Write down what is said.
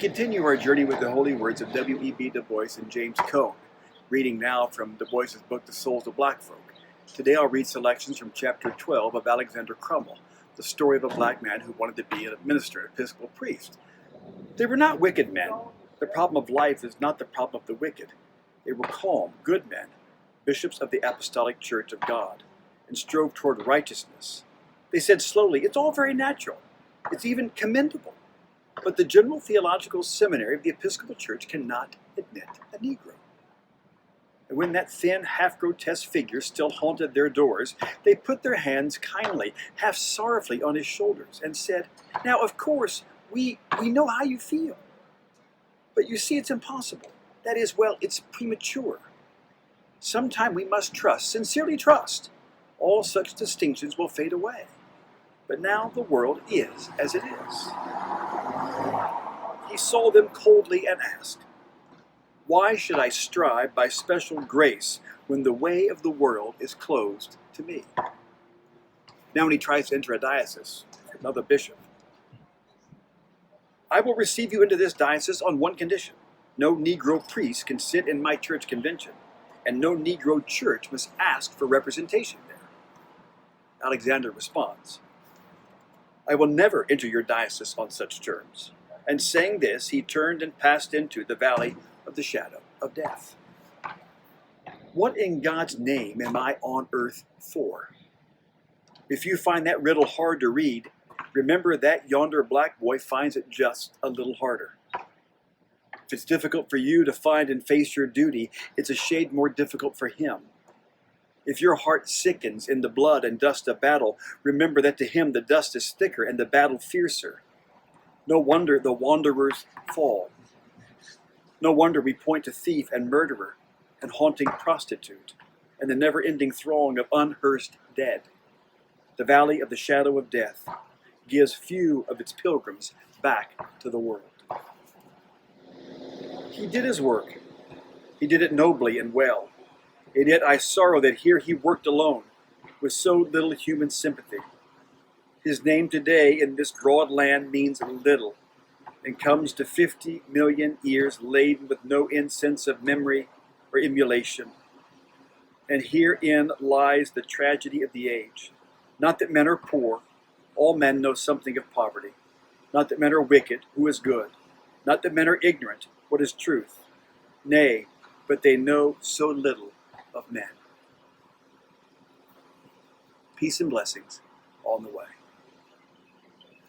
continue our journey with the holy words of W.E.B. DuBois and James Cone, reading now from DuBois' book, The Souls of Black Folk. Today I'll read selections from chapter 12 of Alexander Crummell, the story of a black man who wanted to be a minister, an Episcopal priest. They were not wicked men. The problem of life is not the problem of the wicked. They were calm, good men, bishops of the Apostolic Church of God, and strove toward righteousness. They said slowly, it's all very natural. It's even commendable. But the General Theological Seminary of the Episcopal Church cannot admit a Negro. And when that thin, half-grotesque figure still haunted their doors, they put their hands kindly, half sorrowfully on his shoulders and said, now, of course, we know how you feel. But you see, it's impossible. That is, well, it's premature. Sometime we must trust, sincerely trust. All such distinctions will fade away. But now the world is as it is. He saw them coldly and asked, why should I strive by special grace when the way of the world is closed to me? Now when he tries to enter a diocese, another bishop, I will receive you into this diocese on one condition. No Negro priest can sit in my church convention, and no Negro church must ask for representation there. Alexander responds, I will never enter your diocese on such terms. And saying this, he turned and passed into the valley of the shadow of death. What in God's name am I on earth for? If you find that riddle hard to read, remember that yonder black boy finds it just a little harder. If it's difficult for you to find and face your duty, it's a shade more difficult for him. If your heart sickens in the blood and dust of battle, remember that to him the dust is thicker and the battle fiercer. No wonder the wanderers fall. No wonder we point to thief and murderer and haunting prostitute and the never-ending throng of unhearsed dead. The valley of the shadow of death gives few of its pilgrims back to the world. He did his work. He did it nobly and well. And yet I sorrow that here he worked alone, with so little human sympathy. His name today in this broad land means little, and comes to 50 million ears laden with no incense of memory or emulation. And herein lies the tragedy of the age. Not that men are poor, all men know something of poverty. Not that men are wicked, who is good. Not that men are ignorant, what is truth. Nay, but they know so little of men. Peace and blessings on the way.